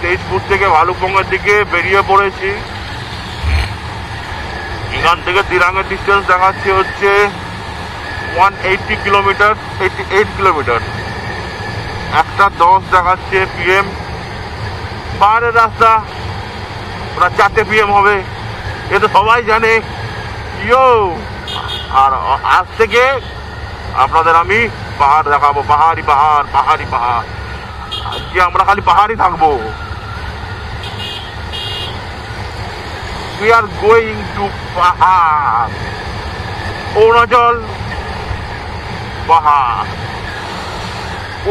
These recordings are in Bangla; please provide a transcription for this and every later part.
তেজপুর থেকে ভালুকপঙ্গের দিকে বেরিয়ে পড়েছি। এখান থেকে দিরাঙের ডিস্টেন্স দেখাচ্ছে হচ্ছে 180 কিলোমিটার, 88 কিলোমিটার। 1:10 দেখাচ্ছে PM। পাহাড়ের রাস্তা প্রায় 4টে PM হবে, এ তো সবাই জানে। ইয়ো, আর আজ থেকে আপনাদের আমি পাহাড় দেখাবো, পাহাড়ি পাহাড়, পাহাড়ি পাহাড়। আজকে আমরা খালি পাহাড়ই থাকবো। We are going to পাহাড়, অরুণাচল পাহাড়,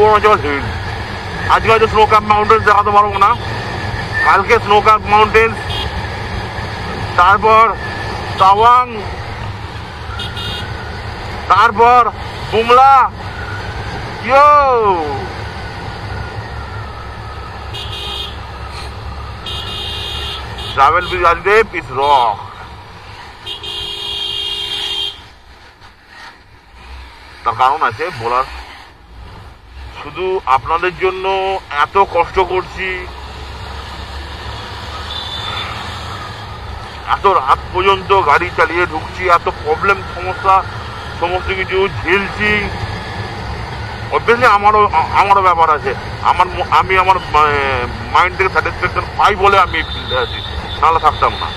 অরুণাচল হিল। আজকে হয়তো স্নো ক্যাম্প মাউন্টেন্স দেখাতে পারবো না, কালকে স্নো ক্যাম্প মাউন্টেন্স, তারপর তাওয়াং, তারপর Bumla. Yo, travel with Rajdev is rock. তার কারণ আছে বলার, শুধু আপনাদের জন্য এত কষ্ট করছি, এত রাত পর্যন্ত গাড়ি চালিয়ে ঢুকছি, এত প্রবলেম সমস্যা সমস্ত কিছু ঝেলছি। অবভিয়াসলি আমারও ব্যাপার আছে, আমি আমার মাইন্ড থেকে স্যাটিসফ্যাকশন পাই বলে আমি ফিল্ডে আছি, নাহলে থাকতাম না।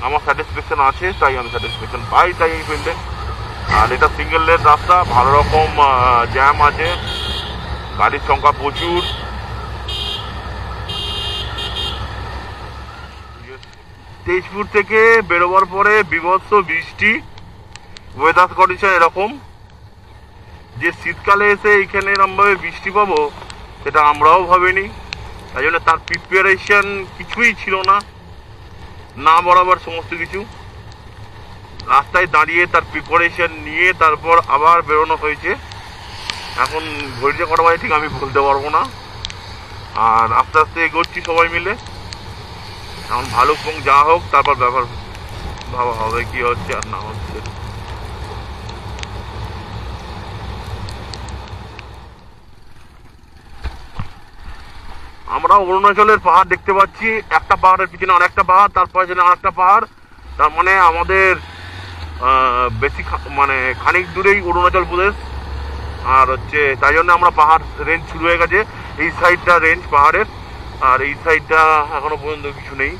আমার স্যাটিসফ্যাকশন আছে, তাই আমি স্যাটিসফ্যাকশন পাই, তাই এই ফিল্ডে। আর এটা সিঙ্গেল লেন রাস্তা, ভালো রকম জ্যাম আছে, গাড়ির সংখ্যা প্রচুর। তেজপুর থেকে বেরোবার পরে বিভৎস বৃষ্টি, ওয়েদার কন্ডিশন এরকম যে শীতকালে এসে এইখানে এরকমভাবে বৃষ্টি পাবো সেটা আমরাও ভাবিনি। তাই জন্য তার প্রিপারেশন কিছুই ছিল না, না বরাবর সমস্ত কিছু রাস্তায় দাঁড়িয়ে তার প্রিপারেশন নিয়ে তারপর আবার বেরোনো হয়েছে। এখন ঘড়িতে কটা বাজে ঠিক আমি বলতে পারবো না। আর আস্তে আস্তে এগোচ্ছি সবাই মিলে। এখন ভালুকপং যা হোক, তারপর ব্যাপার ভাবা হবে কি হচ্ছে আর না হচ্ছে। আমরা অরুণাচলের পাহাড় দেখতে পাচ্ছি, একটা পাহাড়ের পিছনে আরেকটা পাহাড়, তারপর পিছনে আরেকটা পাহাড়। তার মানে আমাদের বেশি মানে খানিক দূরেই অরুণাচল প্রদেশ। আর হচ্ছে তাই জন্য আমরা পাহাড় রেঞ্জ শুরু হয়ে গেছে, এই সাইডটা রেঞ্জ পাহাড়ের, আর এই সাইডটা এখনো পর্যন্ত কিছু নেই।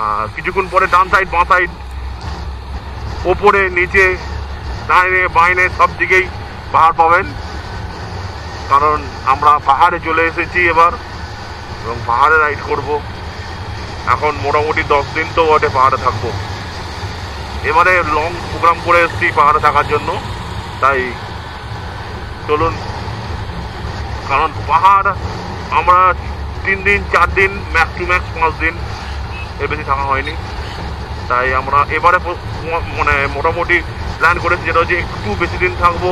আর কিছুক্ষণ পরে ডান সাইড, বাঁ সাইড, ওপরে নিচে, ডাইনে বাইনে সব দিকেই পাহাড় পাবেন। কারণ আমরা পাহাড়ে চলে এসেছি এবার, এবং পাহাড়ে রাইড করব। এখন মোটামুটি 10 দিন তো বটে পাহাড়ে থাকবো। এবারে লং প্রোগ্রাম করে এসেছি পাহাড়ে থাকার জন্য, তাই চলুন। কারণ পাহাড় আমরা 3 দিন 4 দিন, ম্যাক্স টু ম্যাক্স 5 দিন, এর বেশি থাকা হয়নি। তাই আমরা এবারে মানে মোটামুটি প্ল্যান করেছি যেটা হচ্ছে একটু বেশি দিন থাকবো,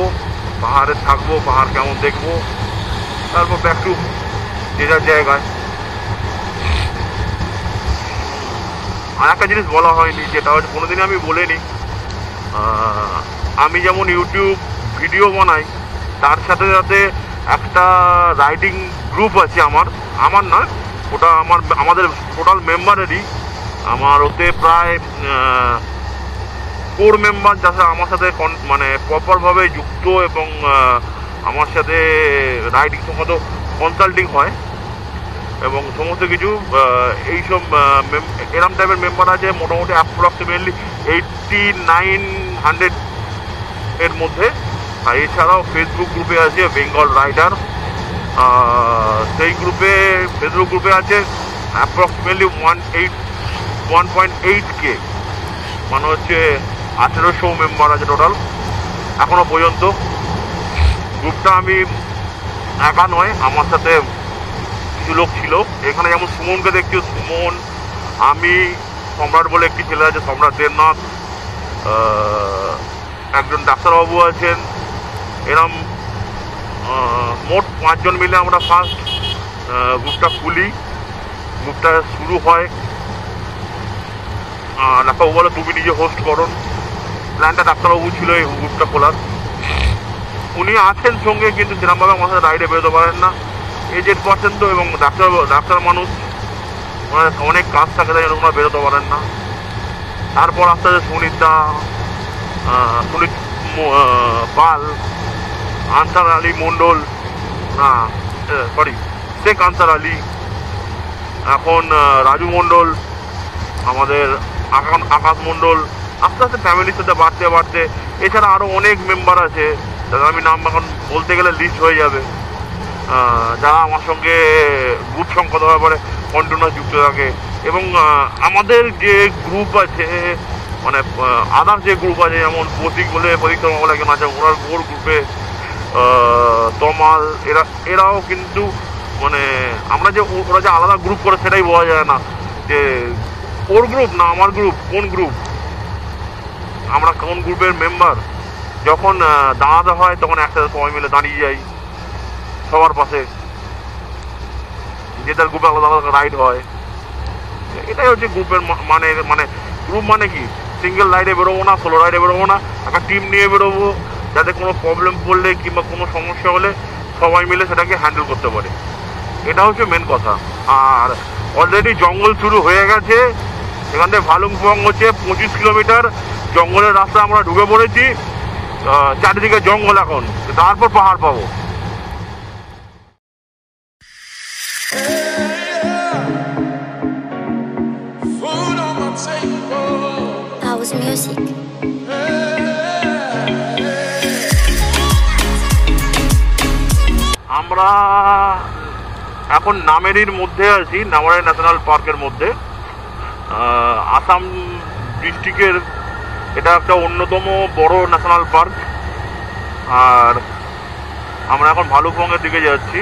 পাহাড়ে থাকবো, পাহাড় কেমন দেখবো, তারপর ব্যাক টু যে যার জায়গায়। আর একটা জিনিস বলা হয়নি, যেটা হচ্ছে কোনোদিনই আমি বলিনি, আমি যেমন ইউটিউব ভিডিও বানাই, তার সাথে সাথে একটা রাইডিং গ্রুপ আছে আমার নয়, ওটা আমাদের টোটাল মেম্বারেরই। আমার ওতে প্রায় 4 মেম্বার যারা আমার সাথে মানে প্রপারভাবে যুক্ত, এবং আমার সাথে রাইডিং সম্বন্ধে কনসাল্টিং হয় এবং সমস্ত কিছু। এইসব এরম টাইপের মেম্বার আছে মোটামুটি অ্যাপ্রক্সিমেটলি 8900 এর মধ্যে। আর এছাড়াও ফেসবুক গ্রুপে আছে বেঙ্গল রাইডার, সেই ফেসবুক গ্রুপে আছে অ্যাপ্রক্সিমেটলি 1.8K, মানে হচ্ছে 1800 মেম্বার আছে টোটাল এখনো পর্যন্ত। গ্রুপটা আমি একা নয়, আমার সাথে কিছু লোক ছিল। এখানে যেমন সুমনকে দেখছি, সুমন, আমি, সম্রাট বলে একটি ছেলে আছে, সম্রাট দেবনাথ, একজন ডাক্তারবাবু আছেন, এরম মোট 5 জন মিলে আমরা ফার্স্ট গ্রুপটা খুলি। গ্রুপটা শুরু হয় ডাক্তারবাবু বলে তুমি নিজে হোস্ট করো। প্ল্যানটা ডাক্তারবাবু ছিল এই গ্রুপটা খোলার, উনি আছেন সঙ্গে, কিন্তু সেরকমভাবে আমার সাথে রাইডে বেরোতে পারেন না, এজেড পার্সেন তো, এবং ডাক্তার মানুষ, ওনার অনেক কাজ থাকে, তাই ওনারা বেরোতে পারেন না। তারপর আস্তে আস্তে সুনীতা, সুনীত পাল, আনসার আলী মণ্ডল, না সরি শেখ আনসার আলী, এখন রাজু মণ্ডল, আমাদের আকাশ মণ্ডল, আস্তে আস্তে ফ্যামিলির সাথে বাড়তে বাড়তে, এছাড়া আরও অনেক মেম্বার আছে যারা আমি নাম এখন বলতে গেলে লিস্ট হয়ে যাবে, যারা আমার সঙ্গে গ্রুপ সংখ্যা ব্যাপারে কন্টিনিউয়াস যুক্ত থাকে। এবং আমাদের যে গ্রুপ আছে, মানে আদার্স যে গ্রুপ আছে, যেমন প্রতীক বলে পরিক্রমা বলে একজন আছে, ওনার ওর গ্রুপে তমাল, এরাও কিন্তু, মানে আমরা যে ওরা যে আলাদা গ্রুপ করে সেটাই বোঝা যায় না যে ওর গ্রুপ না আমার গ্রুপ, কোন গ্রুপ, আমরা কোন গ্রুপের মেম্বার। যখন দাঁড়াতে হয় তখন একসাথে সবাই মিলে দাঁড়িয়ে যাই সবার পাশে, যে তার গ্রুপে আলাদা আলাদা রাইড হয়। এটাই হচ্ছে গ্রুপের মানে, মানে গ্রুপ মানে কি, সিঙ্গেল রাইডে বেরোবো না, সোলো রাইডে বেরোবো না, একটা টিম নিয়ে বেরোবো, যাতে কোনো প্রবলেম পড়লে কিংবা কোনো সমস্যা হলে সবাই মিলে সেটাকে হ্যান্ডেল করতে পারে। এটা হচ্ছে মেন কথা। আর অলরেডি জঙ্গল শুরু হয়ে গেছে, এখান থেকে ভালুকপং হচ্ছে 25 কিলোমিটার জঙ্গলের রাস্তা, আমরা ঢুকে পড়েছি, চারিদিকে জঙ্গল, এখন তারপর পাহাড় পাবো। House music. আমরা এখন নামেরির মধ্যে আছি, নামেরি ন্যাশনাল পার্কের মধ্যে, আসাম ডিস্ট্রিক্টের এটা একটা অন্যতম বড় ন্যাশনাল পার্ক। আর আমরা এখন ভালুকপংয়ের দিকে যাচ্ছি।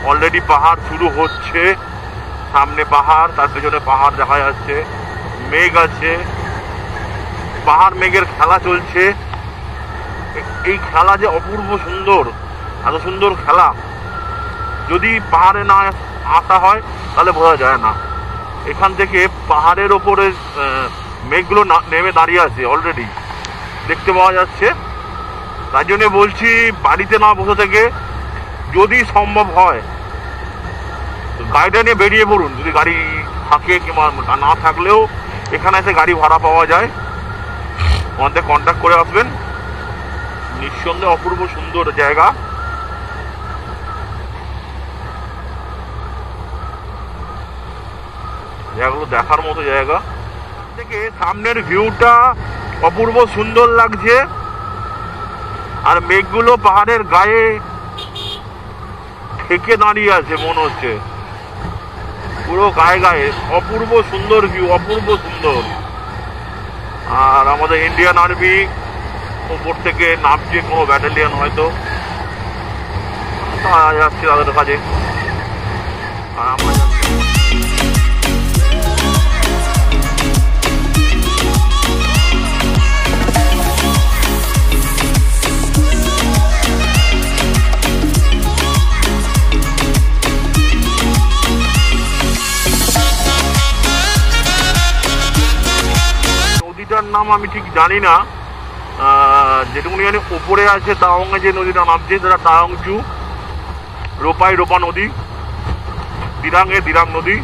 অলরেডি পাহাড় শুরু হচ্ছে, সামনে পাহাড়, তার পেছনে পাহাড় দেখা যাচ্ছে, মেঘ আছে, পাহাড় মেঘের খেলা চলছে। এই খেলা যে অপূর্ব সুন্দর, এত সুন্দর খেলা যদি পাহাড়ে না আসা হয় তাহলে বোঝা যায় না। এখান থেকে পাহাড়ের ওপরে মেঘগুলো নেমে দাঁড়িয়ে আছে, অলরেডি দেখতে পাওয়া যাচ্ছে। তাই জন্য বলছি, বাড়িতে না বসে থেকে যদি সম্ভব হয় গাড়িটা নিয়ে বেরিয়ে পড়ুন, যদি গাড়ি থাকে কিংবা না থাকলেও এখানে এসে গাড়ি ভাড়া পাওয়া যায়, আমাদের কন্ট্যাক্ট করে আসবেন। নিঃসন্দেহে অপূর্ব সুন্দর জায়গা। জায়গাগুলো দেখার মতো জায়গা, থেকে সামনের ভিউটা অপূর্ব সুন্দর লাগছে। আর মেঘগুলো পাহাড়ের গায়ে থেকে দাঁড়িয়ে আছে, মনে হচ্ছে পুরো গায়ে গায়ে, অপূর্ব সুন্দর ভিউ, অপূর্ব সুন্দর। আর আমাদের ইন্ডিয়ান আর্মি উপর থেকে নামছে, কোনো ব্যাটালিয়ন হয়তো যাচ্ছে তাদের কাজে। আর আমরা নদীটার নাম আমি ঠিক জানি না, যেটুকুনি জানি ওপরে আছে তাওয়াংয়ে যে নদীটা নামছে সেটা তাওয়াংচু, রোপাই রোপা নদী, দিরাঙে দিরাং নদী,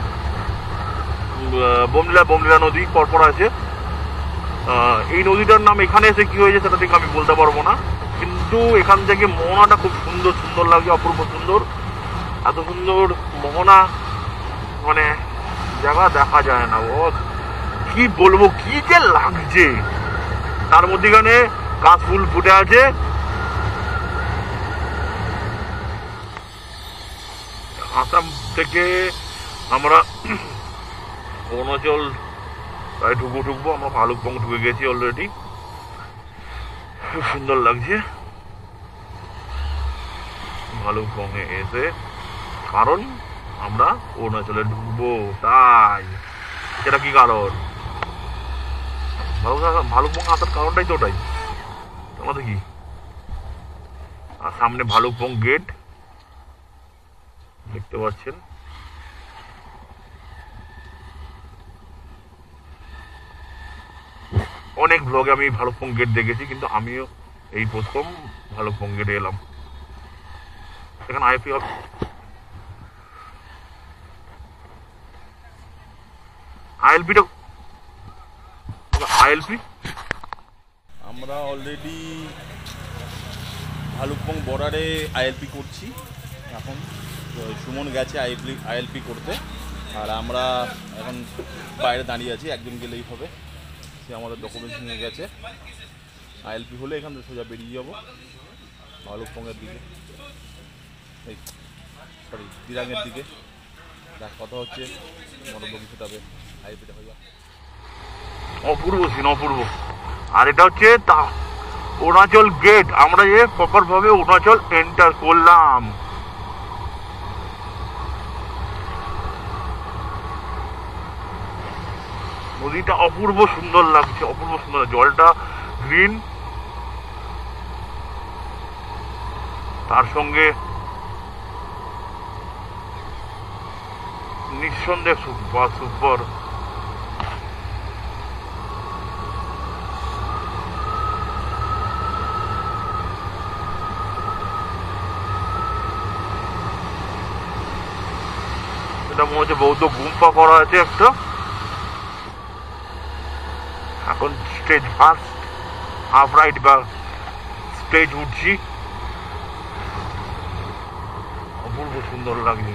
বোমলিলা নদী পরপর আছে। এই নদীটার নাম এখানে এসে কি হয়েছে সেটা ঠিক আমি বলতে পারবো না, কিন্তু এখান থেকে মোহনাটা খুব সুন্দর সুন্দর লাগে, অপূর্ব সুন্দর। এত সুন্দর মোহনা, মানে জায়গা দেখা যায় না, ও কি বলবো, কি যে লাগছে। তার মধ্যেখানে কাশফুল ফুটে আছে। আসাম থেকে আমরা অরুণাচল প্রায় ঢুকবো, আমরা ভালুকপং ঢুকে গেছি অলরেডি। খুব সুন্দর লাগছে ভালুকপংয়ে এসে, কারণ আমরা অরুণাচলে ঢুকবো, তাই। সেটা কি কারণ, ভালুকপং আসার কারণটাই তো ওটাই, আমাদের কি। আর সামনে ভালুকপং গেট দেখতে পাচ্ছেন। অনেক ব্লগে আমি ভালুকপং গেট দেখেছি, কিন্তু আমিও এই প্রথম ভালুকপং গেটে এলাম। এখানে আইপি আইএলপিটা আইএলপি আমরা অলরেডি ভালুকপং বর্ডারে আইএলপি করছি। এখন সুমন গেছে আইএলপি করতে, আর আমরা এখন বাইরে দাঁড়িয়ে আছি। একজন গেলেই হবে, সে আমাদের ডকুমেন্টস নিয়ে গেছে। আইএলপি হলে এখান থেকে সোজা বেরিয়ে যাবো ভালুকপংয়ের দিকে, এই দিরাঙের দিকে। যার কথা হচ্ছে মোটামুটি সেটাবে আইএলপিটা হয়ে যাবে। অপূর্ব সিন, অপূর্ব। আর এটা হচ্ছে অরুণাচল গেট। আমরা যে প্রপার ভাবে অরুণাচল এন্টার করলাম। নদীটা অপূর্ব সুন্দর লাগছে, অপূর্ব সুন্দর। জলটা গ্রিন, তার সঙ্গে নিঃসন্দেহে সুপার সুপার। এটা মনে হচ্ছে বৌদ্ধ গুম্ফা করা আছে একটা। এখন স্টেজ ফার্স্ট আপরাইট বা স্টেজ উঠছি। অপূর্ব সুন্দর লাগছে।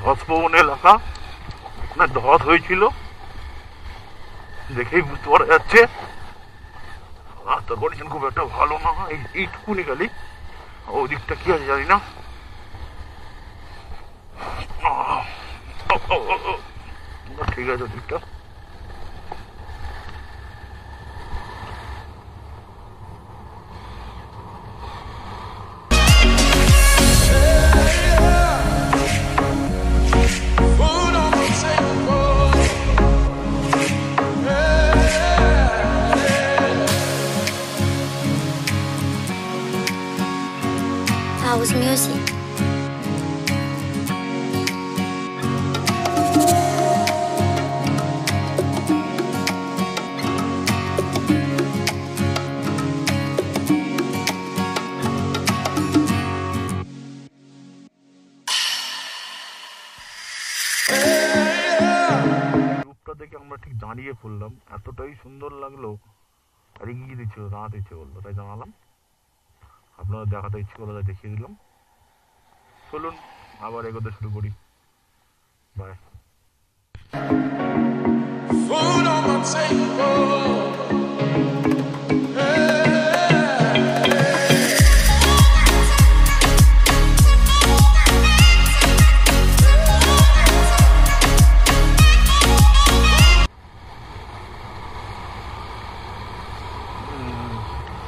ধসভবন এলাকা, না ধস হয়েছিল দেখেই বুঝতে পারা যাচ্ছে। রাস্তার কন্ডিশন খুব একটা ভালো না, এইটুকুনি খালি। ওই দিকটা কি আছে জানি না। ঠিক আছে ওদিকটা। House music. দেখে আমরা ঠিক দাঁড়িয়ে পড়লাম, এতটাই সুন্দর লাগলো। আর এগিয়ে দিচ্ছিল, দাঁড়াতে ইচ্ছে করলো, তাই জানালাম। আপনারা দেখাতে ইচ্ছে করলো তাই দেখিয়ে দিলাম। চলুন আবার এগোতে শুরু করি। বাই।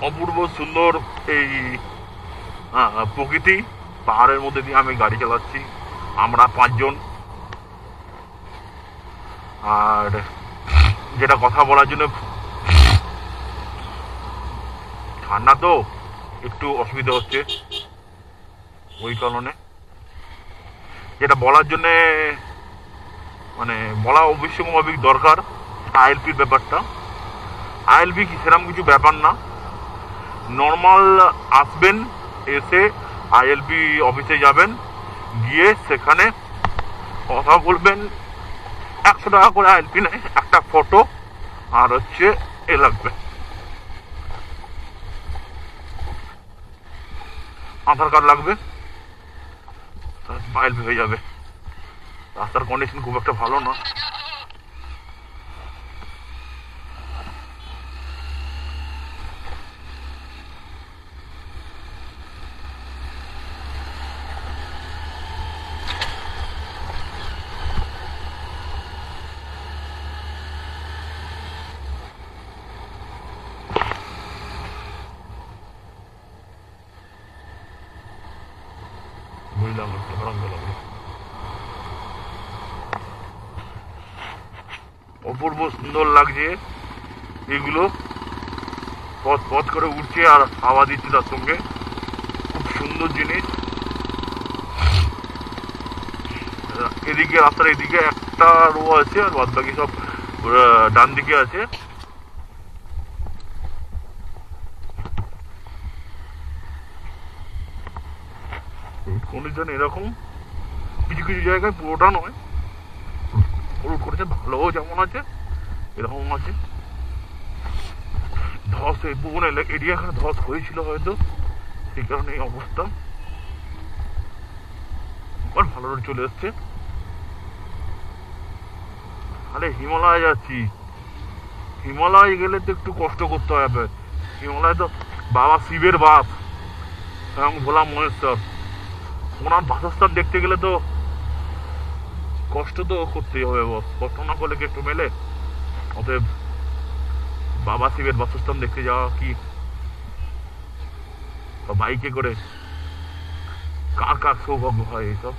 অপূর্ব সুন্দর এই প্রকৃতি। পাহাড়ের মধ্যে দিয়ে আমি গাড়ি চালাচ্ছি, আমরা 5 জন। আর যেটা কথা বলার জন্য, ঠান্ডা তো একটু অসুবিধা হচ্ছে, ওই কারণে যেটা বলার জন্য মানে বলা অবশ্যই দরকার। আইএলপির ব্যাপারটা, আইএলপি কি সেরকম কিছু ব্যাপার না। নর্মাল আসবেন, এসে আইএলপি অফিসে যাবেন, গিয়ে সেখানে কথা বলবেন। 100 টাকা করে আইএলপি নেয়, একটা ফটো আর হচ্ছে এ লাগবে, আধার কার্ড লাগবে, আইএলপি হয়ে যাবে। রাস্তার কন্ডিশন খুব একটা ভালো না। ভালোই লাগলো, আনন্দ লাগলো। অপূর্ব সুন্দর লাগছে এগুলো, পথ পথ করে উঠছে আর হাওয়া দিচ্ছে তার সঙ্গে, খুব সুন্দর জিনিস। এদিকে রাস্তার এদিকে একটা রো আছে আর বাদ বাকি সব ডান দিকে আছে। কন্ডিশন এরকম, কিছু কিছু জায়গায় পুরোটা নয়, রোড করেছে ভালোও যেমন আছে এরকম আছে। ধস এই পুকুর এরিয়া এখানে ধস হয়েছিল হয়তো, সেই কারণে এই অবস্থা। আবার ভালো রোড চলে এসছে। আরে হিমালয় যাচ্ছি, হিমালয় গেলে তো একটু কষ্ট করতে হবে। হিমালয় তো বাবা শিবের বাপ এবং ভোলা মহেশ্বর, ওনার বাসস্থান দেখতে গেলে তো কষ্ট তো করতেই হবে বস, কষ্ট না করলে কি একটু মেলে? অতএব বাবা শিবের বাসস্থান দেখতে যাওয়া কি বাইকে করে কার কার সৌভাগ্য হয় এইসব।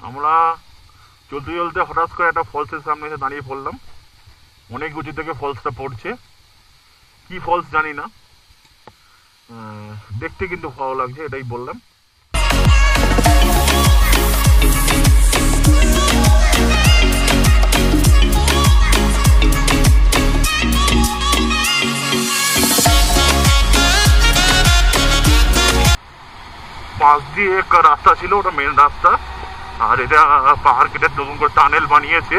আমরা চলতে চলতে হঠাৎ করে একটা ফলসের সামনে এসে দাঁড়িয়ে পড়লাম। অনেক উঁচু থেকে ফলসটা পড়ছে, কি ফলস জানি না, দেখতে কিন্তু ভালো লাগছে, এটাই বললাম। পাশ দিয়ে একটা রাস্তা ছিল, ওটা মেন রাস্তা, আর এটা পাহাড় কেটে নতুন করে টানেল বানিয়েছে।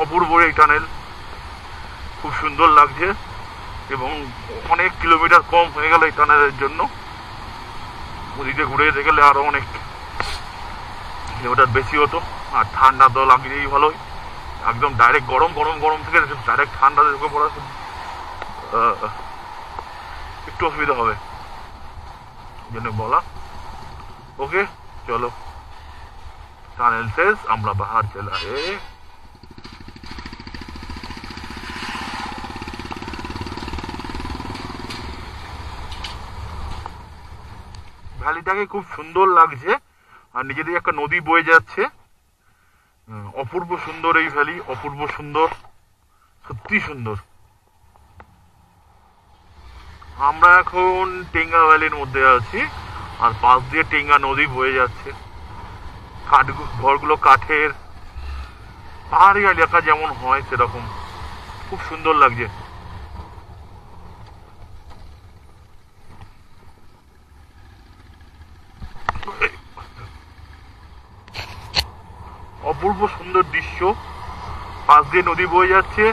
অপূর্ব এই টানেল, খুব সুন্দর লাগছে এবং অনেক কিলোমিটার কম হয়ে গেল এই টানেলের জন্য। ওদিকে ঘুরে যেতে গেলে আরো অনেক কিলোমিটার বেশি হতো। আর ঠান্ডা তো লাগছেই ভালোই, একদম ডাইরেক্ট গরম গরম গরম থেকে ডাইরেক্ট ঠান্ডা ঢুকে পড়া একটু অসুবিধা হবে, জন্য বলা। ওকে চলো, টানেল শেষ, আমরা বাহার চলে আয়ে। ভ্যালিটাকে খুব সুন্দর লাগছে, আর নিচে দিয়ে একটা নদী বয়ে যাচ্ছে। অপূর্ব সুন্দর এই ভ্যালি, অপূর্ব সুন্দর, সত্যি সুন্দর। আমরা এখন টেঙ্গা ভ্যালির মধ্যে আছি, আর পাশ দিয়ে টেঙ্গা নদী বয়ে যাচ্ছে। ঘরগুলো কাঠের, পাহাড়ি এলাকা যেমন হয় সেরকম, খুব সুন্দর লাগছে। অপূর্ব সুন্দর দৃশ্য, পাশ দিয়ে নদী বয়ে যাচ্ছে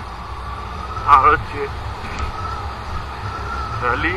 আর হচ্ছে ভ্যালি।